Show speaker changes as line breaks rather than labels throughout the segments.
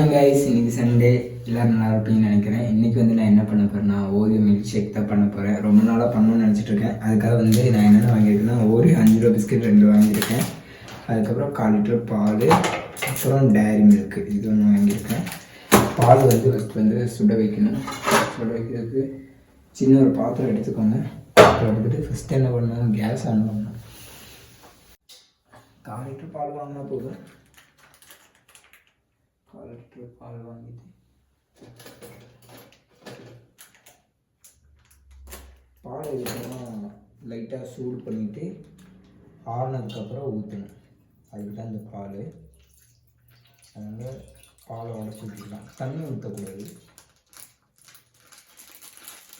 Guys, இன்னைக்கு Sunday, எல்லோரும் நல்லா இருப்பீங்கன்னு நினைக்கிறேன். இன்றைக்கி நான் என்ன பண்ண போகிறேன்னா ஓரியோ மில்க் ஷேக் தான் பண்ண போகிறேன். ரொம்ப நாளாக பண்ணணும்னு நினச்சிட்ருக்கேன். அதுக்காக நான் என்னென்ன வாங்கியிருக்கேன்னா ஓரியோ 5 ரூபா பிஸ்கெட் 2 வாங்கியிருக்கேன். அதுக்கப்புறம் 1/4 லிட்டர் பால், அப்புறம் டேரி மில்க் இது ஒன்று வாங்கியிருக்கேன். பால் ஃபஸ்ட் சுட வைக்கணும். சுட வைக்கிறதுக்கு சின்ன ஒரு பாத்திரம் எடுத்துக்கோங்க. பாத்திரம் எடுத்துகிட்டு ஃபஸ்ட்டு என்ன பண்ணணும், கேஸ் ஆன் பண்ணணும். 1/4 லிட்டர் பால் வாங்கினா போதும். 1/4 லிட்டர் பால் வாங்கிட்டு பால் எதுக்கணும் லைட்டாக சூடு பண்ணிவிட்டு ஆறுனதுக்கப்புறம் ஊற்றணும். அதுக்கு தான் இந்த பால். அதனால் பாலை உடச்சி ஊற்றிக்கலாம். தண்ணி ஊற்றக்கூடாது.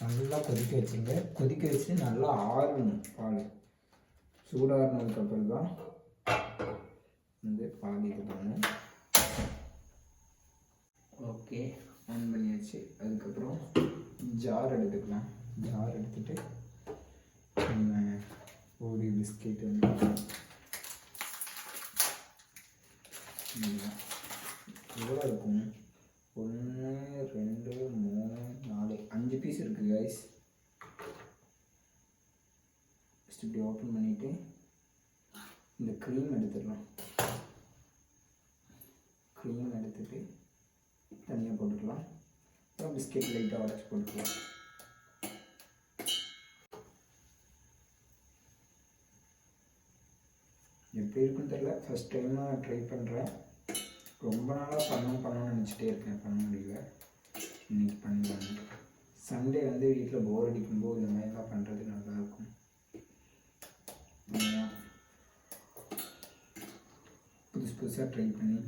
நல்லா கொதிக்க வச்சுங்க. கொதிக்க வச்சு நல்லா ஆறணும். பால் சூடாறினதுக்கப்புறம் தான் பால் இது பண்ணணும். ஓகே, ஆன் பண்ணியாச்சு. அதுக்கப்புறம் ஜார் எடுத்துக்கலாம். ஜார் எடுத்துகிட்டு நம்ம ஓரியோ பிஸ்கெட் எவ்வளோ இருக்கும், 1 2 3 4 5 பீஸ் இருக்குது கைஸ். ஃபஸ்ட் இப்படி ஓப்பன் பண்ணிவிட்டு இந்த க்ரீம் எடுத்துடலாம். க்ரீம் எடுத்துகிட்டு தனியாக போட்டுக்கலாம். அப்புறம் பிஸ்கெட் லைட்டாக உடச்சி போட்டுக்கலாம். எப்படி இருக்குன்னு தெரியல, ஃபஸ்ட் டைமாக ட்ரை பண்ணுறேன். ரொம்ப நாளாக பண்ணணும்னு நினச்சிட்டே இருக்கேன், பண்ண முடியல. இன்றைக்கி பண்ணலாம். சண்டே வீட்டில் போர் அடிக்கும்போது இந்த மாதிரிலாம் பண்ணுறது நல்லாயிருக்கும். புதுசாக ட்ரை பண்ணி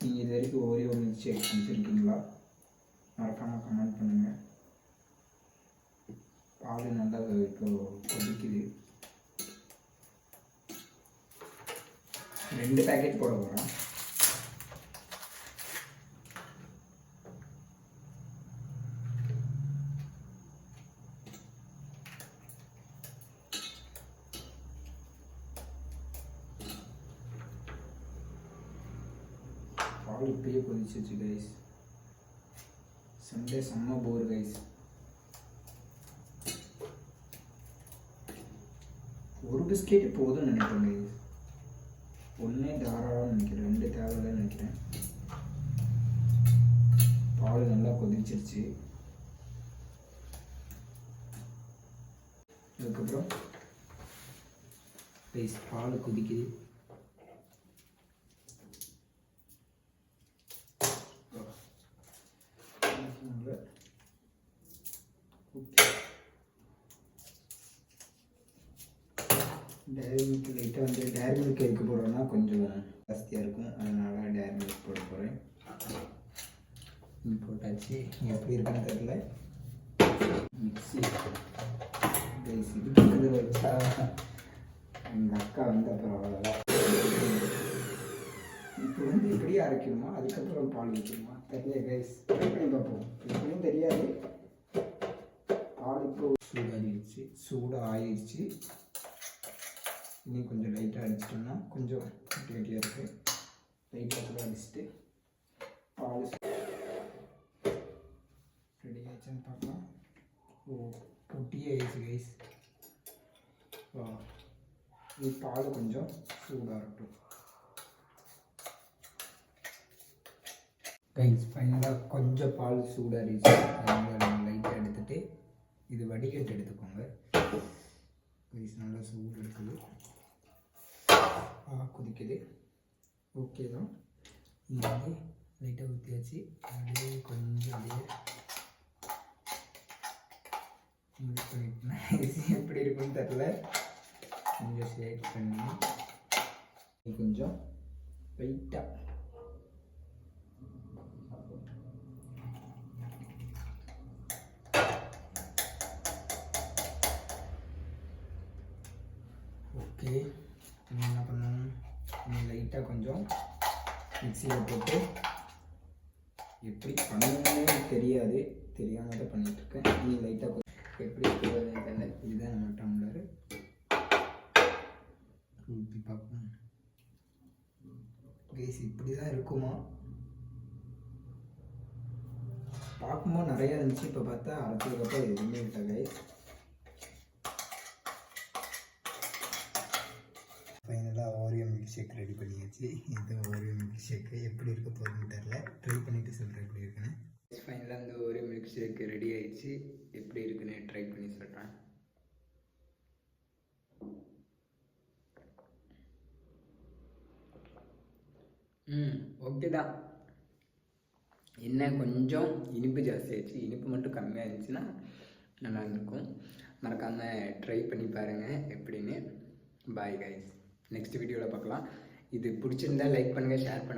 நீங்கள் இது வரைக்கும் ஓரியோ மில்க் ஷேக் குடிச்சிருக்கீங்களா? மறக்காமல் கமெண்ட் பண்ணுங்கள். பால் நல்லா இப்போ கொதிக்குது. 2 பேக்கெட் போட போகிறேன். பால் இப்பயே கொதிச்சிச்சு கைஸ். சண்டே செம்ம போர் கைஸ். ஒரு பிஸ்கெட் போதும்னு நினைக்கிறேன் கைஸ். 1 தாராளம்னு நினைக்கிறேன், 2 தேவையில்லைன்னு நினைக்கிறேன். பால் நல்லா கொதிச்சிருச்சு. அதுக்கப்புறம் கைஸ் பால் கொதிக்குது. டேரி மில்க் லைட்டாக டேரி மில்க் எதுக்கு போடுறோன்னா கொஞ்சம் ஜாஸ்தியாக இருக்கும். அதனால் டேரி மில்க் போட போகிறேன். போட்டாச்சு. எப்படி இருக்குன்னு தெரியல. மிக்ஸி கைஸ் இது பக்கத்தில் வச்சா எங்கள் அக்கா அப்புறம் அவ்வளோதான். இப்போ இப்படியே அரைக்கணுமா, அதுக்கப்புறம் பால் வைக்கணுமா தெரியல கைஸ். ட்ரை பண்ணி பார்ப்போம். எப்படியும் தெரியாது. பால் இப்போ சூடாகிடுச்சு. இன்னும் கொஞ்சம் லைட்டாக அடிச்சிட்டோம்னா கொஞ்சம் கட்டியாக இருக்குது. லைட்டாக கூட அடிச்சுட்டு பால் ரெடி ஆயிடுச்சுன்னு பார்க்கலாம். பொட்டியே ஆயிடுச்சு கைஸ். இது பால் கொஞ்சம் சூடாகட்டும் கைஸ். ஃபைனலாக கொஞ்சம் பால் சூடாகிடுச்சு. அதனால் நம்ம லைட்டாக எடுத்துகிட்டு இது வடிகட்டு எடுத்துக்கோங்க கைஸ். நல்லா சூடு இருக்குது. கொதிக்குது. ஓகே தான். இது லைட்டாக ஊற்றியாச்சு. அப்படியே கொஞ்சம் அப்படியே மிக்ஸ் பண்ணிட்டேன். எப்படி இருக்குன்னு தெரில. கொஞ்சம் ஷேக் பண்ணி கொஞ்சம் லைட்டாக ஓகே. என்ன பண்ணணும், லைட்டாக கொஞ்சம் மிக்சியில் போட்டு எப்படி பண்ணணும்னே தெரியாது, தெரியாமல் தான் பண்ணிகிட்ருக்கேன். நீ லைட்டாக எப்படி தெரியல. இதுதான் நம்ம டம்ளர். ஊற்றி பார்ப்போம். கைஸ் இப்படி தான் இருக்குமா? பார்க்கும்போது நிறையா இருந்துச்சு, இப்போ பார்த்தா அரைச்சதுக்கப்புறம் எதுவுமே இல்லை கைஸ். ஃபைனலாக ஓரியோ மில்க் ஷேக் ரெடி பண்ணியாச்சு. இது ஓரியோ மில்க் ஷேக்கு எப்படி இருக்க போகுதுன்னு தெரில, ட்ரை பண்ணிவிட்டு சொல்கிறேன் எப்படி இருக்குன்னு. ஃபைனலாக இந்த ஓரியோ மில்க் ஷேக் ரெடி ஆயிடுச்சு. எப்படி இருக்குன்னு ட்ரை பண்ணி சொல்கிறேன். ஓகே தான். என்ன கொஞ்சம் இனிப்பு ஜாஸ்தி ஆயிடுச்சு. இனிப்பு மட்டும் கம்மியாக இருந்துச்சுன்னா நல்லா இருந்திருக்கும். மறக்காமல் ட்ரை பண்ணி பாருங்கள் எப்படின்னு. பாய் கைஸ், நெக்ஸ்ட் வீடியோவில் பார்க்கலாம். இது பிடிச்சிருந்தா லைக் பண்ணுங்கள், ஷேர் பண்ணுங்கள்.